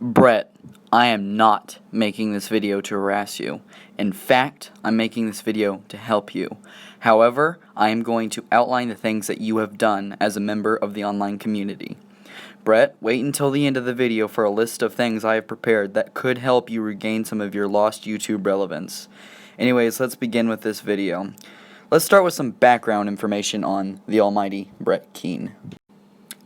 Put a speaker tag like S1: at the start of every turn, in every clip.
S1: Brett, I am not making this video to harass you. In fact, I'm making this video to help you. However, I am going to outline the things that you have done as a member of the online community. Brett, wait until the end of the video for a list of things I have prepared that could help you regain some of your lost YouTube relevance. Anyways, let's begin with this video. Let's start with some background information on the almighty Brett Keane.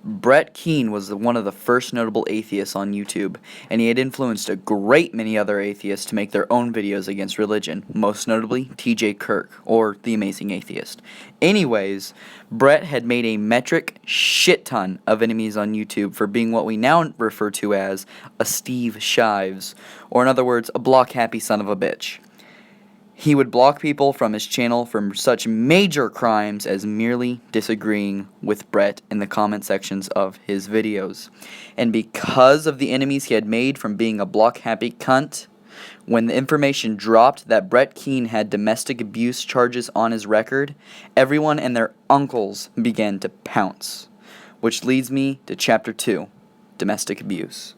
S1: Brett Keane was one of the first notable atheists on YouTube, and he had influenced a great many other atheists to make their own videos against religion, most notably TJ Kirk, or The Amazing Atheist. Anyways, Brett had made a metric shit ton of enemies on YouTube for being what we now refer to as a Steve Shives, or in other words, a block-happy son of a bitch. He would block people from his channel for such major crimes as merely disagreeing with Brett in the comment sections of his videos. And because of the enemies he had made from being a block-happy cunt, when the information dropped that Brett Keane had domestic abuse charges on his record, everyone and their uncles began to pounce. Which leads me to Chapter 2, Domestic Abuse.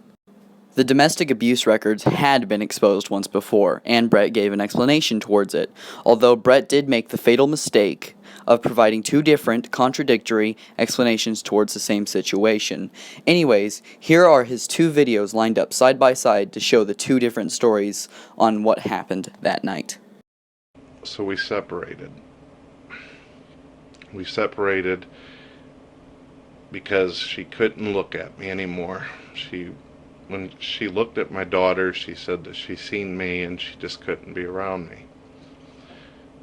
S1: The domestic abuse records had been exposed once before, and Brett gave an explanation towards it, although Brett did make the fatal mistake of providing two different, contradictory explanations towards the same situation. Anyways, here are his two videos lined up side by side to show the two different stories on what happened that night.
S2: So we separated. We separated because she couldn't look at me anymore. When she looked at my daughter, she said that she seen me and she just couldn't be around me.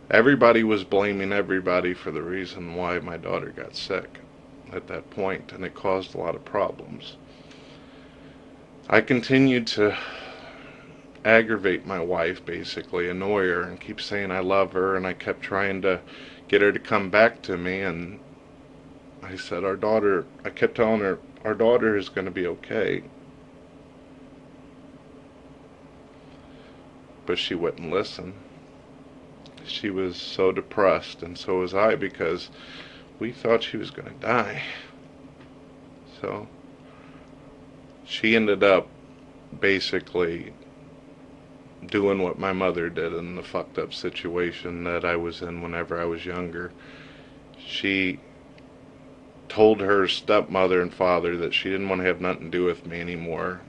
S2: Everybody was blaming everybody for the reason why my daughter got sick at that point, and it caused a lot of problems. I continued to aggravate my wife, basically, annoy her, and keep saying I love her, and I kept trying to get her to come back to me, and I said, I kept telling her, our daughter is going to be okay. But she wouldn't listen. She was so depressed, and so was I, because we thought she was going to die. So she ended up basically doing what my mother did in the fucked up situation that I was in whenever I was younger. She told her stepmother and father that she didn't want to have nothing to do with me anymore,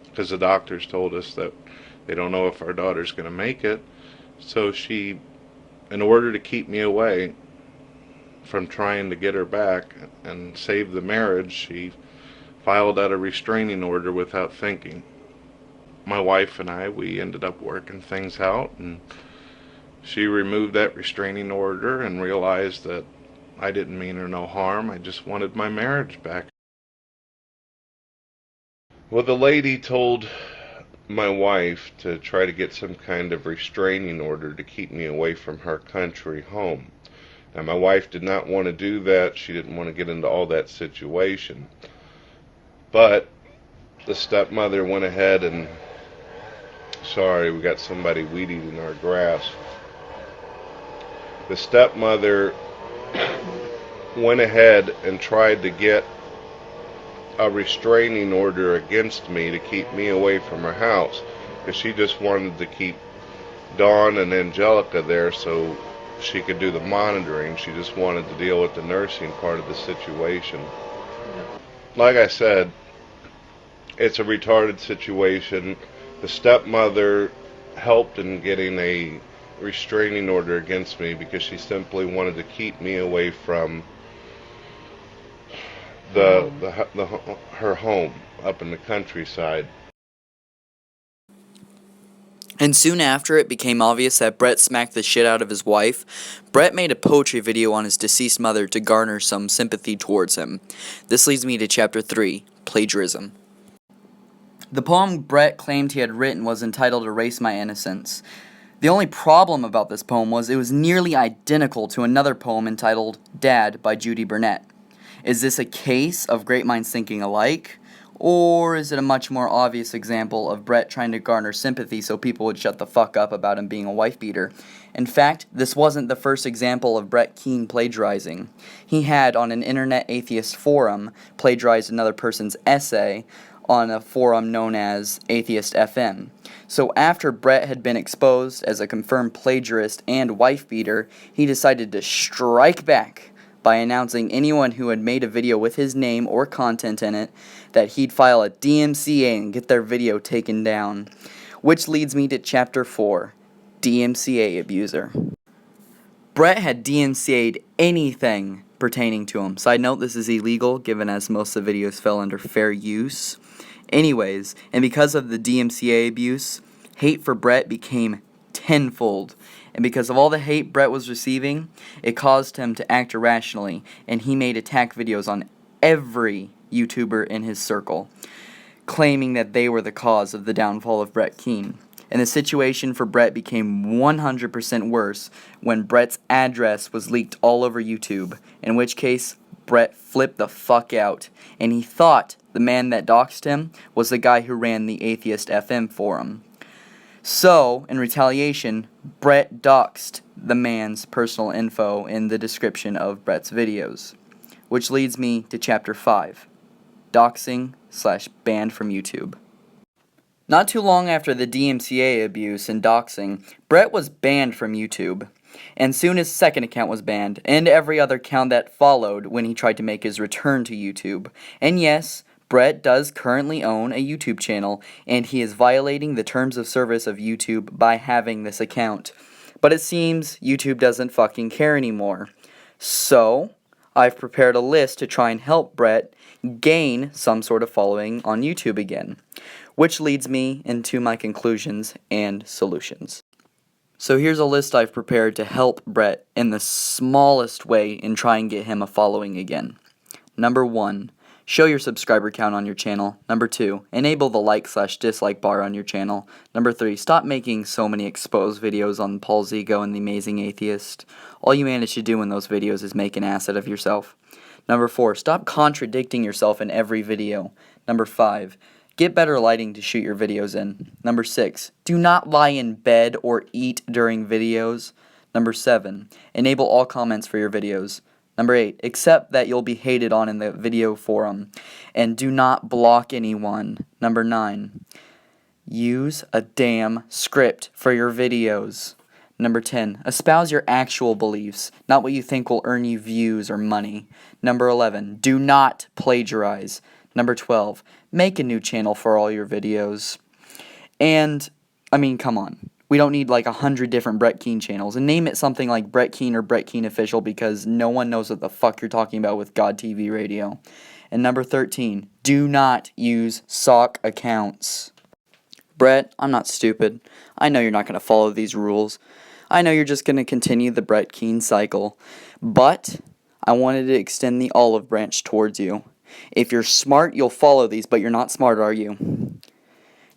S2: because the doctors told us that they don't know if our daughter's going to make it. So she, in order to keep me away from trying to get her back and save the marriage, she filed out a restraining order without thinking. My wife and I, we ended up working things out, and she removed that restraining order and realized that I didn't mean her no harm. I just wanted my marriage back. Well, the lady told my wife to try to get some kind of restraining order to keep me away from her country home. Now, my wife did not want to do that. She didn't want to get into all that situation. But the stepmother went ahead and, sorry, we got somebody weed eating our grass. The stepmother went ahead and tried to get a restraining order against me to keep me away from her house, because she just wanted to keep Dawn and Angelica there so she could do the monitoring. She just wanted to deal with the nursing part of the situation. Like I said, it's a retarded situation. The stepmother helped in getting a restraining order against me because she simply wanted to keep me away from her home up in the countryside.
S1: And soon after it became obvious that Brett smacked the shit out of his wife, Brett made a poetry video on his deceased mother to garner some sympathy towards him. This leads me to Chapter 3, Plagiarism. The poem Brett claimed he had written was entitled Erase My Innocence. The only problem about this poem was it was nearly identical to another poem entitled Dad by Judy Burnett. Is this a case of great minds thinking alike, or is it a much more obvious example of Brett trying to garner sympathy so people would shut the fuck up about him being a wife beater? In fact, this wasn't the first example of Brett Keane plagiarizing. He had, on an internet atheist forum, plagiarized another person's essay on a forum known as Atheist FM. So after Brett had been exposed as a confirmed plagiarist and wife beater, he decided to strike back by announcing anyone who had made a video with his name or content in it that he'd file a DMCA and get their video taken down. Which leads me to Chapter 4, DMCA Abuser. Brett had DMCA'd anything pertaining to him. Side note, this is illegal given as most of the videos fell under fair use. Anyways, and because of the DMCA abuse, hate for Brett became tenfold. And because of all the hate Brett was receiving, it caused him to act irrationally, and he made attack videos on every YouTuber in his circle, claiming that they were the cause of the downfall of Brett Keane. And the situation for Brett became 100% worse when Brett's address was leaked all over YouTube, in which case Brett flipped the fuck out, and he thought the man that doxed him was the guy who ran the Atheist FM forum. So, in retaliation, Brett doxed the man's personal info in the description of Brett's videos. Which leads me to Chapter 5, Doxing/Banned from YouTube. Not too long after the DMCA abuse and doxing, Brett was banned from YouTube. And soon his second account was banned, and every other account that followed when he tried to make his return to YouTube. And yes, Brett does currently own a YouTube channel, and he is violating the terms of service of YouTube by having this account. But it seems YouTube doesn't fucking care anymore. So, I've prepared a list to try and help Brett gain some sort of following on YouTube again. Which leads me into my conclusions and solutions. So here's a list I've prepared to help Brett in the smallest way and try and get him a following again. Number 1. Show your subscriber count on your channel. Number 2. Enable the like/dislike bar on your channel. Number 3. Stop making so many exposed videos on Paul's ego and the Amazing Atheist. All you manage to do in those videos is make an asset of yourself. Number 4. Stop contradicting yourself in every video. Number 5. Get better lighting to shoot your videos in. Number 6. Do not lie in bed or eat during videos. Number 7. Enable all comments for your videos. Number 8. Accept that you'll be hated on in the video forum. And do not block anyone. Number 9. Use a damn script for your videos. Number 10. Espouse your actual beliefs, not what you think will earn you views or money. Number 11. Do not plagiarize. Number 12, make a new channel for all your videos. And, I mean, come on. We don't need like 100 different Brett Keane channels. And name it something like Brett Keane or Brett Keane Official because no one knows what the fuck you're talking about with God TV Radio. And number 13, do not use sock accounts. Brett, I'm not stupid. I know you're not going to follow these rules. I know you're just going to continue the Brett Keane cycle. But I wanted to extend the olive branch towards you. If you're smart, you'll follow these, but you're not smart, are you?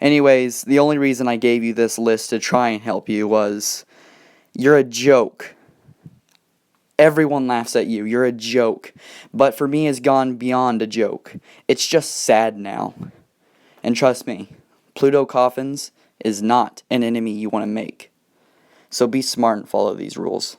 S1: Anyways, the only reason I gave you this list to try and help you was, you're a joke. Everyone laughs at you. You're a joke. But for me, it's gone beyond a joke. It's just sad now. And trust me, PlutoCoffins is not an enemy you want to make. So be smart and follow these rules.